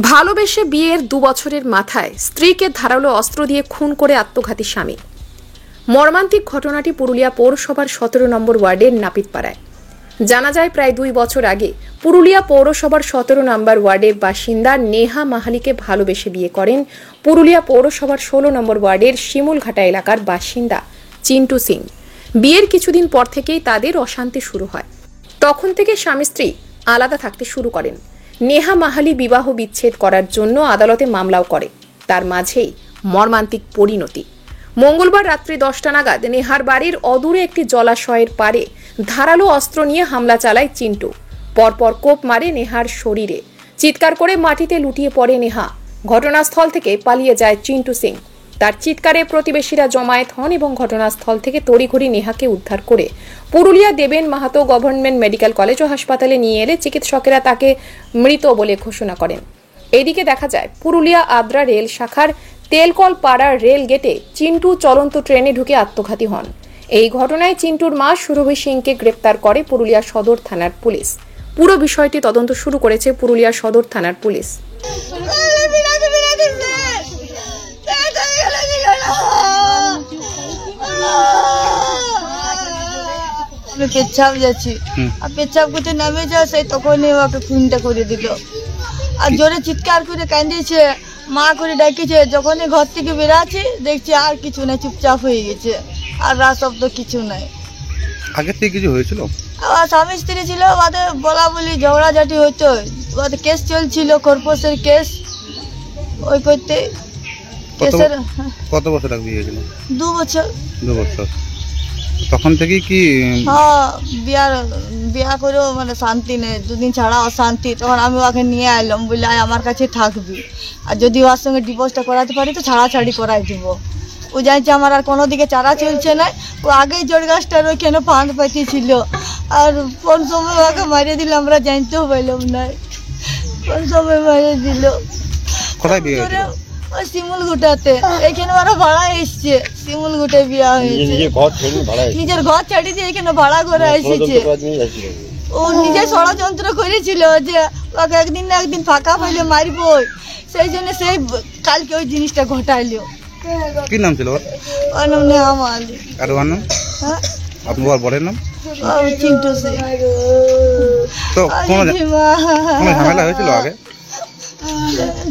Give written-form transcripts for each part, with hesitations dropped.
ভালোবেসে বিয়ের 2 বছরের মাথায় স্ত্রীকে ধারালো অস্ত্র দিয়ে খুন করে আত্মঘাতী স্বামী। মর্মান্তিক ঘটনাটি পুরুলিয়া পৌরসভার 17 নম্বর ওয়ার্ডের নাপিতপাড়ায়। জানা যায়, প্রায় 2 বছর আগে পুরুলিয়া পৌরসভার 17 নম্বর ওয়ার্ডের বাসিন্দা নেহা মাহালিকে ভালোবেসে বিয়ে করেন পুরুলিয়া পৌরসভার 16 নম্বর ওয়ার্ডের শিমুলঘাটা এলাকার বাসিন্দা চিন্টু সিং। বিয়ের কিছুদিন পর থেকেই তাদের অশান্তি শুরু হয়। তখন থেকে স্বামী স্ত্রী আলাদা থাকতে শুরু করেন। নেহা মাহালি বিবাহ বিচ্ছেদ করার জন্য আদালতে মামলাও করে। তার মাঝেই মর্মান্তিক পরিণতি। মঙ্গলবার রাত্রি 10টা নাগাদ নেহার বাড়ির অদূরে একটি জলাশয়ের পাড়ে ধারালো অস্ত্র নিয়ে হামলা চালায় চিন্টু। পরপর কোপ মারে নেহার শরীরে। চিৎকার করে মাটিতে লুটিয়ে পড়ে নেহা। ঘটনাস্থল থেকে পালিয়ে যায় চিন্টু সিং। তার চিৎকারে প্রতিবেশীরা জমায়েত হন এবং ঘটনাস্থল থেকে তড়িঘড়ি নেহাকে উদ্ধার করে পুরুলিয়া দেবেন মাহাতো গভর্নমেন্ট মেডিকেল কলেজ ও হাসপাতালে নিয়ে এলে চিকিৎসকেরা তাকে মৃত বলে ঘোষণা করেন। এদিকে দেখা যায়, পুরুলিয়া আদ্রা রেল শাখার তেলকল পাড়ার রেল গেটে চিন্টু চলন্ত ট্রেনে ঢুকে আত্মঘাতী হন। এই ঘটনায় চিন্টুর মা সুরভি সিংকে গ্রেপ্তার করে পুরুলিয়া সদর থানার পুলিশ। পুরো বিষয়টি তদন্ত শুরু করেছে পুরুলিয়া সদর থানার পুলিশ। পেচ্ছাপ যাচ্ছি আর পেচ্ছাপ করতে নামে যা সেই তখনই ওকে খুনটা করে দিল। আর জোরে চিৎকার করে কাঁদিয়েছে, মা করে ডাকিছে। যখনই ঘর থেকে বেরাচ্ছি দেখছি আর কিছু নাই, চুপচাপ হয়ে গেছে, আর রাত শব্দ কিছু নাই। আগে থেকে কিছু হয়েছিল? আবার স্বামী স্ত্রী ছিল, ওদের বলা বলি ঝগড়াঝাটি হইতো, ওদের কেস চলছিল, খরপোশের কেস। ওই করতে কেসের কত বছর আগে বিয়ে হয়েছিল? 2 বছর। 2 বছর। তখন থেকে কি? হ্যাঁ, বিয়া করেও মানে শান্তি নেই, 2 দিন ছাড়া অশান্তি। তখন আমি ওকে নিয়ে এলাম, বললে আমার কাছে থাকবি, আর যদি ওর সঙ্গে ডিভোর্সটা করাতে পারি তো ছাড়াছাড়ি করাই দিব। ও জানছে আমার আর কোনো দিকে চারা চলছে না। ও আগেই জোর গাছটার ওইখানে ফাঁদ পাতিয়েছিল, আর কোন সময় ওকে মারিয়ে দিল আমরা জানতেও পারলাম না। কোন সময় মারিয়ে দিল। কোথায় বিয়ে হয়েছিল? ওই শিমুলঘাটাতে। এখানে ওরা ভাড়া এসছে, শিমুলঘাটায় বিয়ে হয়েছে। নিজের ঘর ছাড়ি দিয়ে এখানে ভাড়া করে এসেছে। ও নিজে ষড়যন্ত্র করেছিল যে ওকে একদিন না একদিন ফাঁকা পাইলে মারবো, সেই জন্য সেই কালকে ওই জিনিসটা ঘটাইলো। কি নাম ছিল ওর? ওর নাম নেহা মাহালি। আর ওর নাম? হ্যাঁ, আপনার বরের নাম? চিন্টু সিং। তো কোনো ঝামেলা হয়েছিল আগে?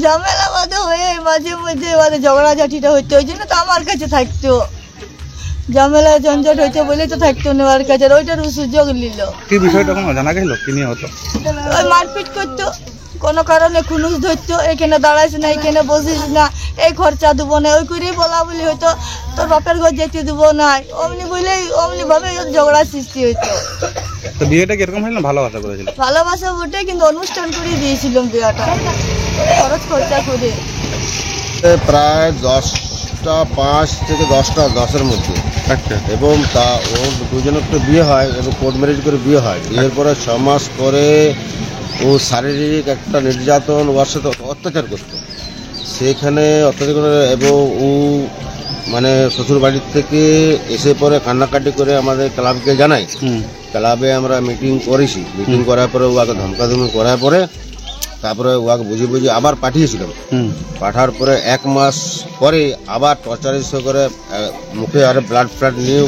ঝামেলা বাদে হয়ে মাঝে মধ্যে ওদের ঝগড়াঝাটিটা হইতো, ওই জন্য তো আমার কাছে থাকতো। ঝামেলা ঝঞ্ঝট হইতো বলে তো থাকতো না ওর কাছে, ওইটার সুযোগ নিল। কি বিষয়টা কোনো জানা গেল? কি নিয়ে হতো? ওই মারপিট করতো, কোনো কারণে খুনুস ধরতো, এখানে দাঁড়াইস না, এখানে বসিস না, এই খরচা দেবো না, ওই করেই বলা বলি হইতো, তোর বাপের ঘর যেতে দেবো না, অমনি বলেই অমনি ভাবে ঝগড়া সৃষ্টি হইতো। তো বিয়েটা কিরকম হইল? ভালোবাসা করেছিল? ভালোবাসা বটে, কিন্তু অনুষ্ঠান করে দিয়েছিলাম বিয়েটা, খরচ খরচা করে। প্রায় 10টা 5 থেকে 10টা 10-এর মধ্যে। আচ্ছা। এবং তা ওর দুজনের তো বিয়ে হয় এবং কোর্ট ম্যারেজ করে বিয়ে হয়। বিয়ের পরে 6 মাস পরে ও শারীরিক একটা নির্যাতন, ওর সাথে অত্যাচার করতো। সেখানে অত্যাচার করে এবং ও মানে শ্বশুর বাড়ির থেকে এসে পরে কান্নাকাটি করে আমাদের ক্লাবকে জানাই। ক্লাবে আমরা মিটিং করেছি। মিটিং করার পরে ওকে ধমকাধমকি করার পরে তারপরে ওকে বুঝিয়ে আবার পাঠিয়েছিলাম। পাঠার পরে 1 মাস পরে আবার টর্চারের করে মুখে আরে ব্লাড নিয়ে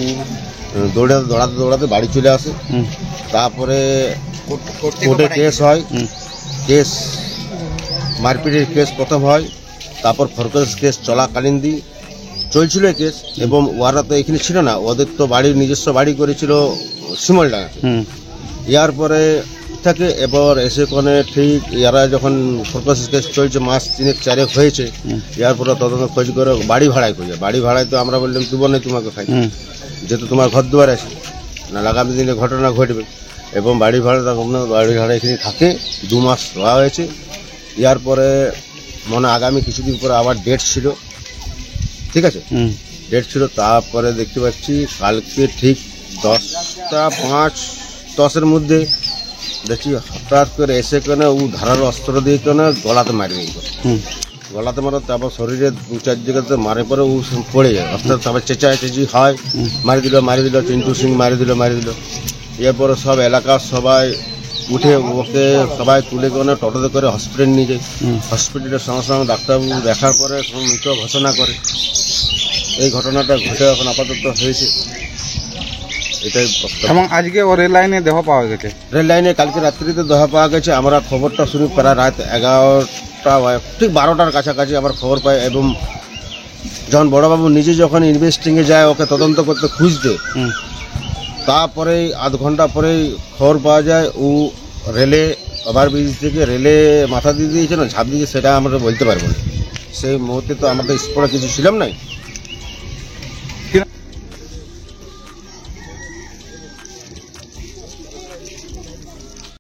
দৌড়াতে বাড়ি চলে আসে। তারপরে কোর্টে কেস হয়। কেস মারপিটের কেস প্রথম হয়, তারপর ফোরকেস কেস চলাকালীন চলছিল কেস। এবং ওরা তো এখানে ছিল না, ওদের তো বাড়ির নিজস্ব বাড়ি করেছিল শিমলডাঙ্গা। ইয়ার পরে থাকে এবার এসে কোনে ঠিক এরা যখন ফোরকেস কেস চলছে, মাস 3-4 হয়েছে। ইয়ার পরে তদন্ত খোঁজ করে বাড়ি ভাড়ায় খোঁজে। বাড়ি ভাড়ায় তো আমরা বললাম তুই বলে তোমাকে খাই, যেহেতু তোমার ঘর দুয়ার আছে না, আগামী দিনে ঘটনা ঘটবে। এবং বাড়ি ভাড়া এখানে থাকে 2 মাস দেওয়া হয়েছে। ইয়ার পরে মনে আগামী কিছুদিন পরে আবার ডেট ছিল, ঠিক আছে, ডেট ছিল। তারপরে দেখতে পাচ্ছি কালকে ঠিক 10টা 5-10-এর মধ্যে দেখছি হঠাৎ করে এসে কেন ও ধারালো অস্ত্র দিয়ে কেন গলাতে মারি দিল। গলাতে মারো, তারপর শরীরে 2-4 জায়গাতে মারে পরে ও পড়ে যায়। অস্ত্র তারপর চেঁচাচেঁচি হয়, মারি দিল চিন্টু সিং মারি দিল। এরপরে সব এলাকার সবাই উঠে ওকে সবাই তুলে করে টোটোতে করে হসপিটাল নিয়ে যায়। হসপিটালের সঙ্গে সঙ্গে ডাক্তারবাবু দেখার পরে মৃত ঘোষণা করে। এই ঘটনাটা ঘটে এখন আপাতত হয়েছে, এটাই বক্তব্য। এবং আজকে ও রেল লাইনে দেহ পাওয়া গেছে। রেল লাইনে কালকে রাত্রিতে দেহ পাওয়া গেছে। আমরা খবরটা শুনি প্রায় রাত 11টা ঠিক 12টার কাছাকাছি আমরা খবর পাই। এবং যখন বড়বাবু নিজে যখন ইনভেস্টিংয়ে যায় ওকে তদন্ত করতে খুঁজতে, তারপরে আধ ঘন্টা পরেই খবর পাওয়া যায় ও রেলে ওভারব্রিজ থেকে রেলে মাথা দিয়ে দিয়েছে না ঝাঁপ দিয়েছে, সেটা আমরা বলতে পারবো না। সেই মুহূর্তে তো আমরা স্পটে কিছু ছিলাম নাই।